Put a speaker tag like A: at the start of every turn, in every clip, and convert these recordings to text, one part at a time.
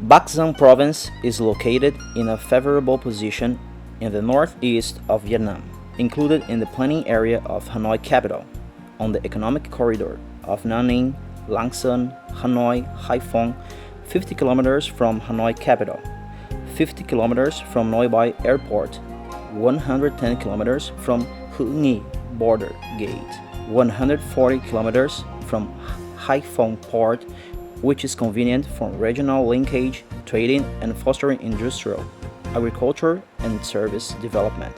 A: Bac Giang province is located in a favorable position in the northeast of Vietnam, included in the planning area of Hanoi capital, on the economic corridor of Nha Ninh, Lang Son, Hanoi, Hai Phong, 50 kilometers from Hanoi capital, 50 kilometers from Noi Bai Airport, 110 kilometers from Hữu Nghị border gate, 140 kilometers from Hai Phong port, which is convenient for regional linkage, trading, and fostering industrial, agriculture, and service development.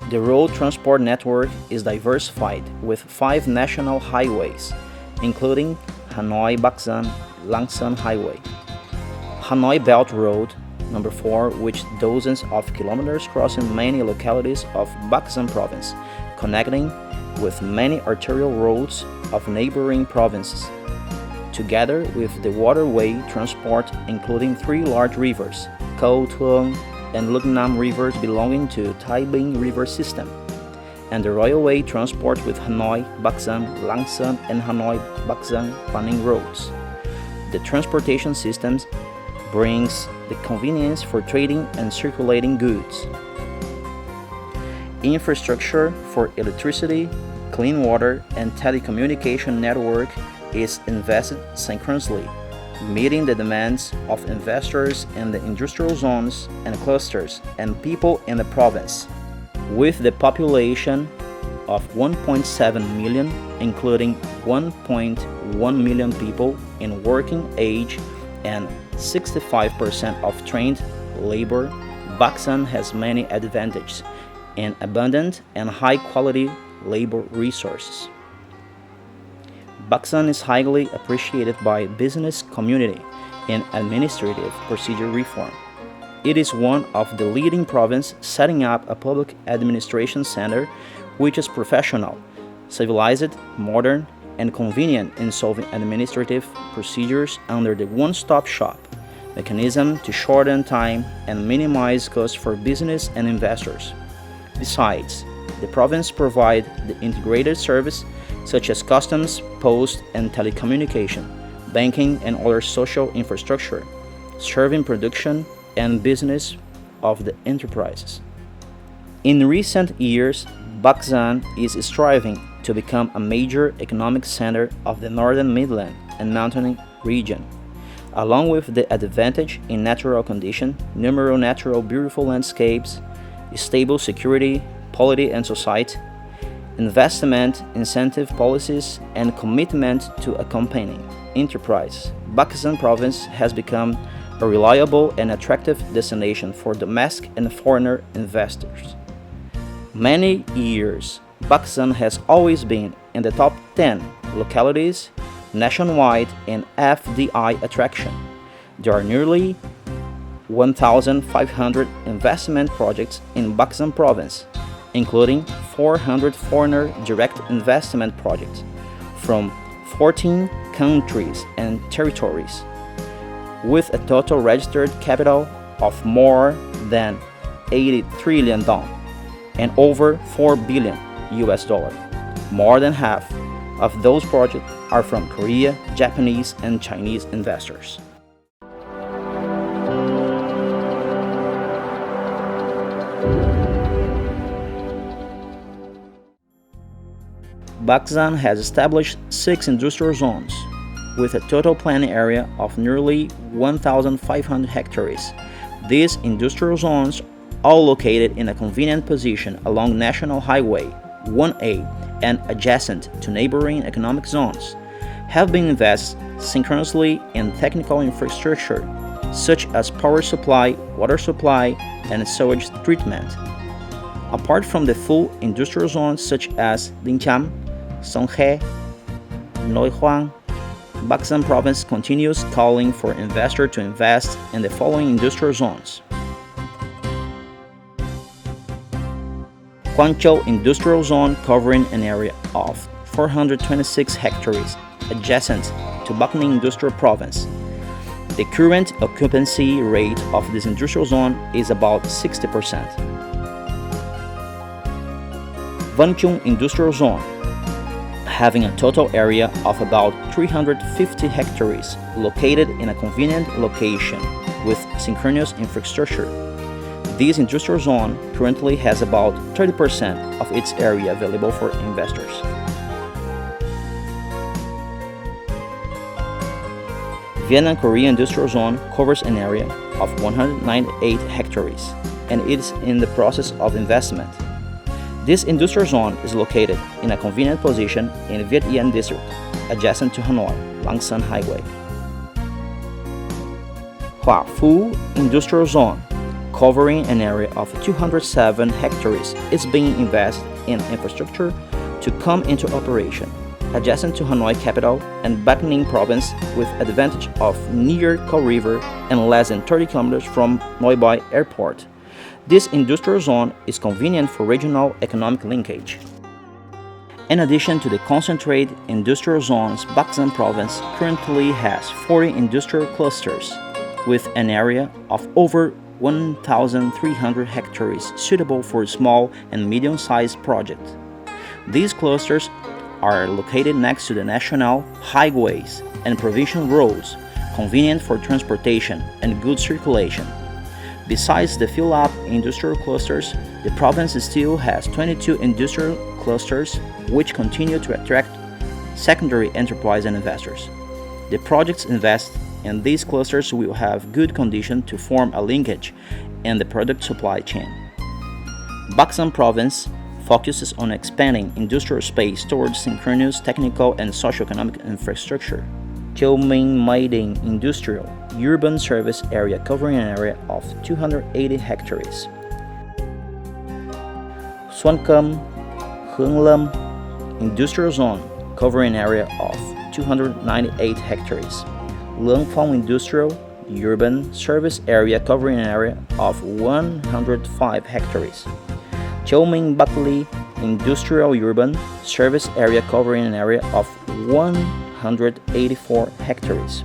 A: The road transport network is diversified with 5 national highways, including Hanoi-Bac Giang Lang Son Highway, Hanoi Belt Road number 4, which dozens of kilometers crossing many localities of Bac Giang province, connecting with many arterial roads of neighboring provinces, together with the waterway transport including 3 large rivers, Câu Thuong and Luc Nam rivers belonging to Tai Binh river system, and the railway transport with Hanoi, Bac Giang, Lang Son, and Hanoi, Bac Giang planning roads. The transportation systems brings the convenience for trading and circulating goods. Infrastructure for electricity, clean water, and telecommunication network is invested synchronously, meeting the demands of investors in the industrial zones and clusters and people in the province. With the population of 1.7 million, including 1.1 million people in working age and 65% of trained labor, Bac Giang has many advantages in abundant and high-quality labor resources. Bac Giang is highly appreciated by business community in administrative procedure reform. It is one of the leading provinces setting up a public administration center which is professional, civilized, modern, and convenient in solving administrative procedures under the one-stop shop mechanism to shorten time and minimize costs for business and investors. Besides, the province provides the integrated service such as customs, post, and telecommunication, banking, and other social infrastructure, serving production and business of the enterprises. In recent years, Bac Giang is striving to become a major economic center of the northern Midland and mountain region, along with the advantage in natural condition, numerous natural beautiful landscapes, stable security, polity and society, investment incentive policies, and commitment to accompanying enterprise. Bac Giang province has become a reliable and attractive destination for domestic and foreign investors. Many years, Bac Giang has always been in the top 10 localities nationwide in FDI attraction. There are nearly 1,500 investment projects in Bac Giang province, including 400 foreign direct investment projects from 14 countries and territories, with a total registered capital of more than 80 trillion dong and over $4 billion. More than half of those projects are from Korea, Japanese, and Chinese investors. Bac Giang has established 6 industrial zones, with a total planning area of nearly 1,500 hectares. These industrial zones, all located in a convenient position along National Highway 1A and adjacent to neighboring economic zones, have been invested synchronously in technical infrastructure such as power supply, water supply, and sewage treatment. Apart from the full industrial zones such as Linh Cham, Song He, Noi Hoang, Bac Giang province continues calling for investors to invest in the following industrial zones. Quang Châu Industrial Zone, covering an area of 426 hectares adjacent to Bac Ninh Industrial Province. The current occupancy rate of this industrial zone is about 60%. Văn Chung Industrial Zone, having a total area of about 350 hectares located in a convenient location with synchronous infrastructure. This industrial zone currently has about 30% of its area available for investors. Vietnam-Korea Industrial Zone covers an area of 198 hectares and is in the process of investment. This industrial zone is located in a convenient position in Viet Yên district, adjacent to Hanoi, Lang Son Highway. Hoa Phu Industrial Zone, covering an area of 207 hectares, is being invested in infrastructure to come into operation, adjacent to Hanoi capital and Bac Ninh province with advantage of near Co River and less than 30 kilometers from Noi Bai Airport. This industrial zone is convenient for regional economic linkage. In addition to the concentrated industrial zones, Bac Giang province currently has 40 industrial clusters with an area of over 1,300 hectares suitable for small and medium-sized projects. These clusters are located next to the national highways and provincial roads, convenient for transportation and goods circulation. Besides the fill-up industrial clusters, the province still has 22 industrial clusters which continue to attract secondary enterprise and investors. The projects invested in these clusters will have good conditions to form a linkage in the product supply chain. Bac Giang province focuses on expanding industrial space towards synchronous technical and socio-economic infrastructure. Châu Minh Maiding Industrial Urban Service Area covering an area of 280 hectares. Xuân Căm Hương Lâm Industrial Zone covering an area of 298 hectares. Luang Phong Industrial Urban Service Area covering an area of 105 hectares. Châu Minh Bắc Ly Industrial Urban Service Area covering an area of 184 hectares.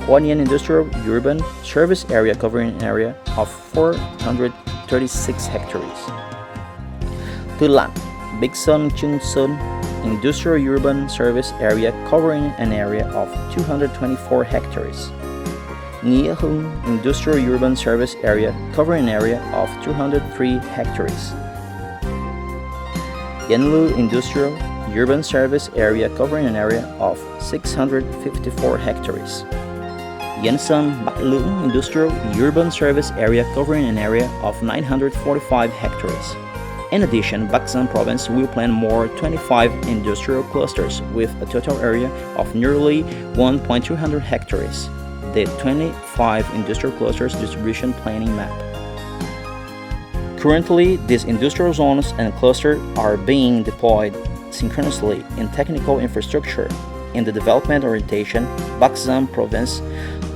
A: Hoa Nhiên Industrial Urban Service Area covering an area of 436 hectares. Tư Lạn Big Sun Chung Sun Industrial Urban Service Area covering an area of 224 hectares. Nghĩa Hưng Industrial Urban Service Area covering an area of 203 hectares. Yên Lưu Industrial Urban Service Area covering an area of 654 hectares. Yên Sơn Bắc Lưỡng Industrial Urban Service Area covering an area of 945 hectares. In addition, Bac Giang province will plan more 25 industrial clusters with a total area of nearly 1,200 hectares. The 25 industrial clusters distribution planning map. Currently, these industrial zones and clusters are being deployed synchronously in technical infrastructure. In the development orientation, Bac Giang province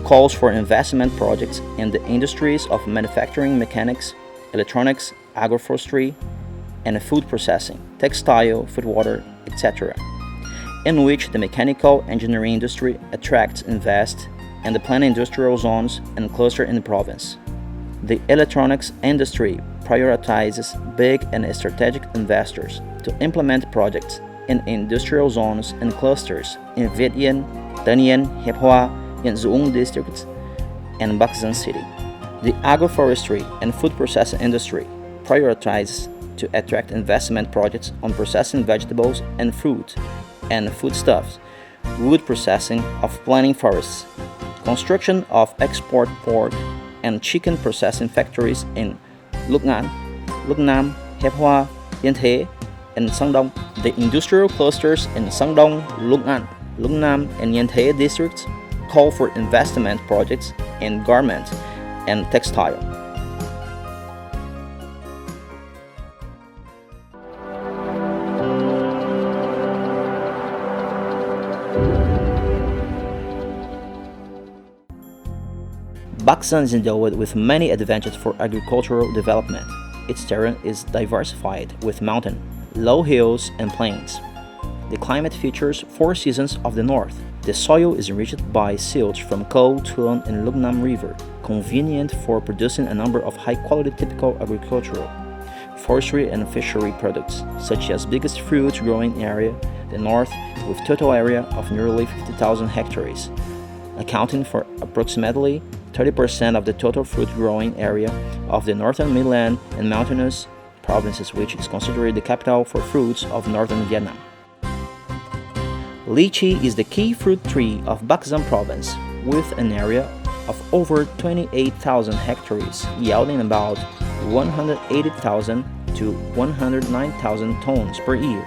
A: calls for investment projects in the industries of manufacturing, mechanics, electronics, agroforestry, and food processing, textile, food water, etc., in which the mechanical engineering industry attracts invest in the planned industrial zones and cluster in the province. The electronics industry prioritizes big and strategic investors to implement projects in industrial zones and clusters in Viet Yên, Tân Yên, Hiệp Hoa, Yên Dũng districts, and Bac Giang City. The agroforestry and food processing industry prioritizes to attract investment projects on processing vegetables and fruit and foodstuffs, wood processing of planting forests, construction of export pork and chicken processing factories in Lục Ngạn, Lục Nam, Hiệp Hoa, Yên Thế, and Sang Dong. The industrial clusters in Sang Dong, Lục Ngạn, Lục Nam, and Yên Thế districts call for investment projects in garment and textile. Bac Giang is endowed with many advantages for agricultural development. Its terrain is diversified with mountain, low hills, and plains. The climate features 4 seasons of the north. The soil is enriched by silts from Co, Thuong, and Lục Nam River, convenient for producing a number of high-quality typical agricultural forestry and fishery products, such as biggest fruit growing area, the north, with total area of nearly 50,000 hectares, accounting for approximately 30% of the total fruit growing area of the northern Midland and mountainous provinces, which is considered the capital for fruits of northern Vietnam. Lychee is the key fruit tree of Bac Giang province, with an area of over 28,000 hectares, yielding about 180,000 to 109,000 tons per year.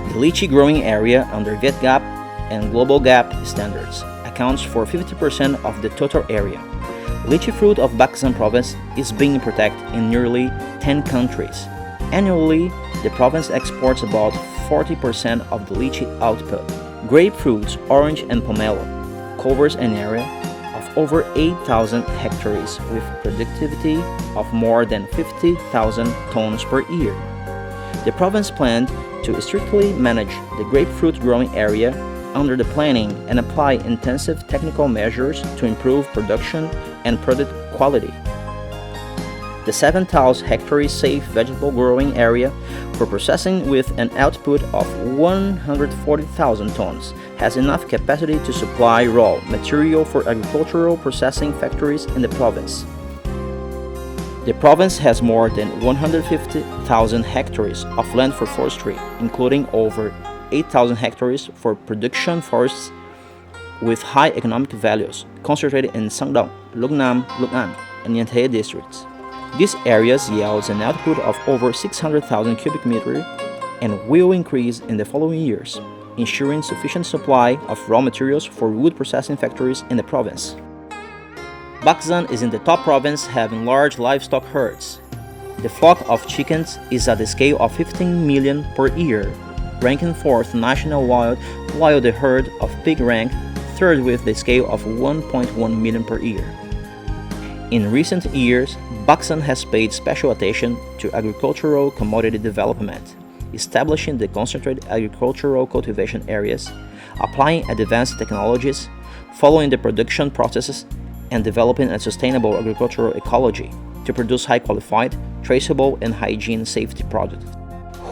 A: The lychee growing area under VietGAP and Global GAP standards accounts for 50% of the total area. Lychee fruit of Bac Giang province is being protected in nearly 10 countries. Annually, the province exports about 40% of the lychee output. Grapefruits, orange and pomelo covers an area of over 8,000 hectares with productivity of more than 50,000 tons per year. The province planned to strictly manage the grapefruit growing area under the planning and apply intensive technical measures to improve production and product quality. The 7,000 hectares safe vegetable growing area for processing with an output of 140,000 tons has enough capacity to supply raw material for agricultural processing factories in the province. The province has more than 150,000 hectares of land for forestry, including over 8,000 hectares for production forests with high economic values, concentrated in Sang Dong, Luc Nam, Luc An, and Nhân Thế districts. These areas yields an output of over 600,000 cubic meters and will increase in the following years, ensuring sufficient supply of raw materials for wood processing factories in the province. Bac Giang is in the top province, having large livestock herds. The flock of chickens is at the scale of 15 million per year, ranking 4th national-wide, while the herd of pig rank 3rd with the scale of 1.1 million per year. In recent years, Bac Giang has paid special attention to agricultural commodity development, establishing the concentrated agricultural cultivation areas, applying advanced technologies, following the production processes, and developing a sustainable agricultural ecology to produce high-qualified, traceable, and hygiene-safety products.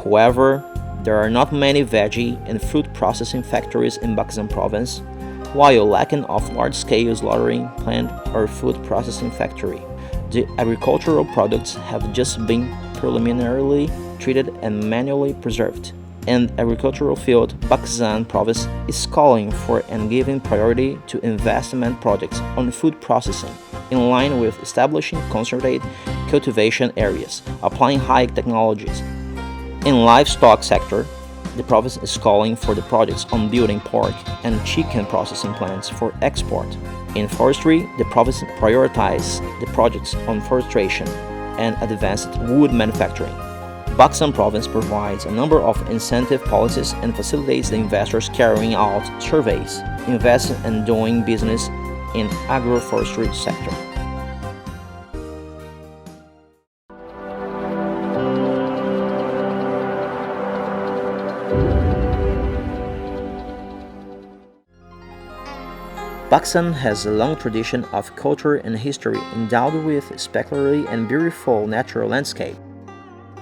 A: However, there are not many veggie and fruit processing factories in Bac Giang province, while lacking of large-scale slaughtering plant or food processing factory. The agricultural products have just been preliminarily treated and manually preserved. And agricultural field, Bac Giang province is calling for and giving priority to investment projects on food processing, in line with establishing concentrated cultivation areas, applying high technologies. In livestock sector, the province is calling for the projects on building pork and chicken processing plants for export. In forestry, the province prioritizes the projects on forestation and advanced wood manufacturing. Bac Giang province provides a number of incentive policies and facilitates the investors carrying out surveys, investing and doing business in agroforestry sector. Bac Giang has a long tradition of culture and history endowed with spectacular and beautiful natural landscape.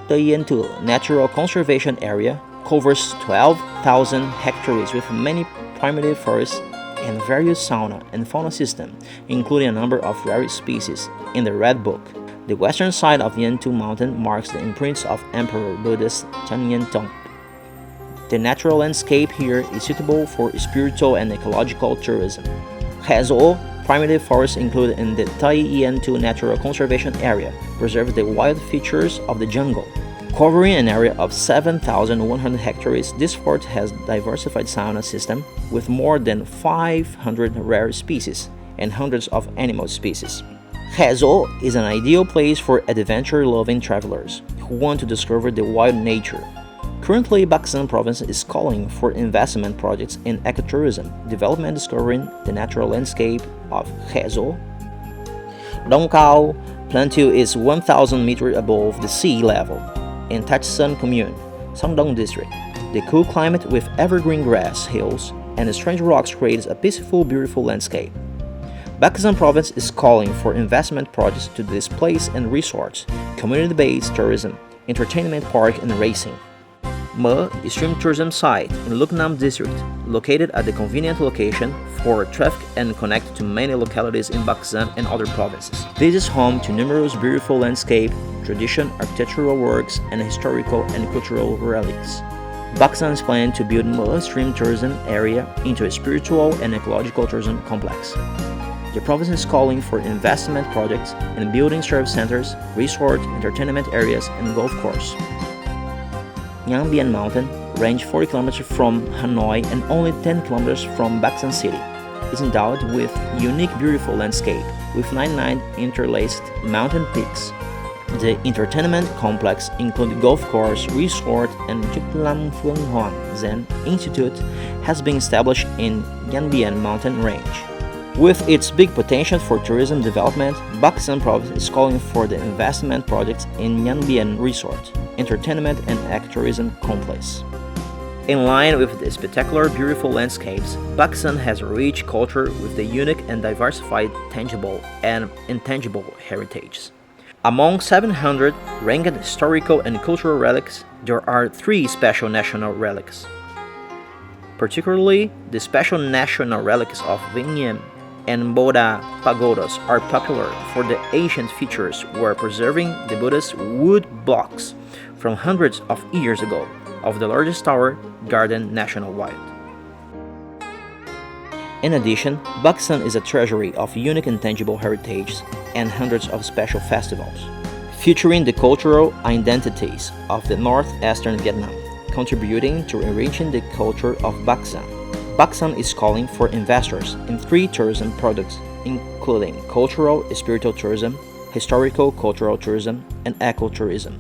A: The Yên Tu Natural Conservation Area covers 12,000 hectares with many primitive forests and various fauna and fauna systems, including a number of rare species in the Red Book. The western side of Yên Tu Mountain marks the imprints of Emperor Buddhist Tianyin Tong. The natural landscape here is suitable for spiritual and ecological tourism. Hazel, primitive forests included in the Tai Yên Tu Natural Conservation Area, preserve the wild features of the jungle. Covering an area of 7,100 hectares, this forest has diversified fauna system with more than 500 rare species and hundreds of animal species. Hazel is an ideal place for adventure-loving travelers who want to discover the wild nature. Currently, Bac Giang province is calling for investment projects in ecotourism, development discovering the natural landscape of Hazel. Dong Cao Plateau is 1,000 meters above the sea level in Tach Son Commune, Sang Dong district. The cool climate with evergreen grass, hills, and strange rocks creates a peaceful, beautiful landscape. Bac Giang province is calling for investment projects to this place and resorts, community-based tourism, entertainment park and racing. Me Stream Tourism Site in Lucknow District, located at the convenient location for traffic and connected to many localities in Bac Giang and other provinces. This is home to numerous beautiful landscape, tradition, architectural works, and historical and cultural relics. Bac Giang is planning to build Me Stream Tourism area into a spiritual and ecological tourism complex. The province is calling for investment projects in building service centers, resort, entertainment areas, and golf course. Nha Bien Mountain, range 40 km from Hanoi and only 10 km from Bac Giang City, is endowed with unique beautiful landscape with 99 interlaced mountain peaks. The entertainment complex includes golf course, resort, and Chuklam Phuong Hoan Zen Institute has been established in Nha Bien Mountain range. With its big potential for tourism development, Bac Giang province is calling for the investment projects in Nha Bien Resort, entertainment and ecotourism complex. In line with the spectacular beautiful landscapes, Bac Giang has a rich culture with the unique and diversified tangible and intangible heritage. Among 700 ranked historical and cultural relics, there are 3 special national relics. Particularly, the special national relics of Vinh Nghiem and Bodha pagodas are popular for the ancient features where preserving the Buddhist wood blocks from hundreds of years ago of the largest tower garden nationwide. In addition, Bac Giang is a treasury of unique and tangible heritage and hundreds of special festivals, featuring the cultural identities of the northeastern Vietnam, contributing to enriching the culture of Bac Giang. Bac Giang is calling for investors in 3 tourism products, including cultural spiritual tourism, historical cultural tourism, and ecotourism.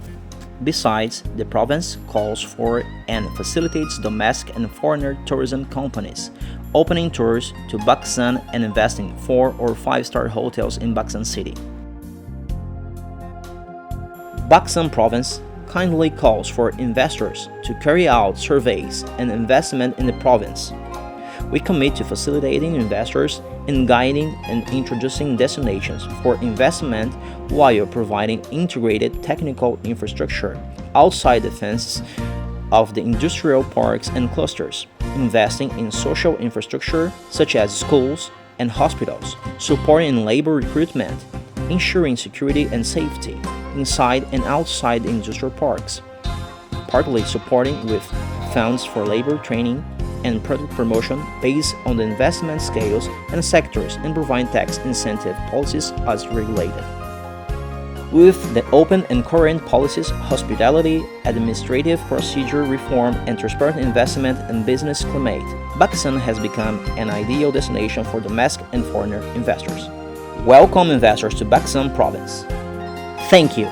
A: Besides, the province calls for and facilitates domestic and foreigner tourism companies, opening tours to Bac Giang and investing 4 or 5-star hotels in Bac Giang City. Bac Giang province kindly calls for investors to carry out surveys and investment in the province. We commit to facilitating investors in guiding and introducing destinations for investment while providing integrated technical infrastructure outside the fences of the industrial parks and clusters, investing in social infrastructure such as schools and hospitals, supporting labor recruitment, ensuring security and safety inside and outside the industrial parks, partly supporting with funds for labor training and product promotion based on the investment scales and sectors and provide tax incentive policies as regulated. With the open and current policies, hospitality, administrative procedure reform, and transparent investment and business climate, Bac Giang has become an ideal destination for domestic and foreigner investors. Welcome investors to Bac Giang province. Thank you.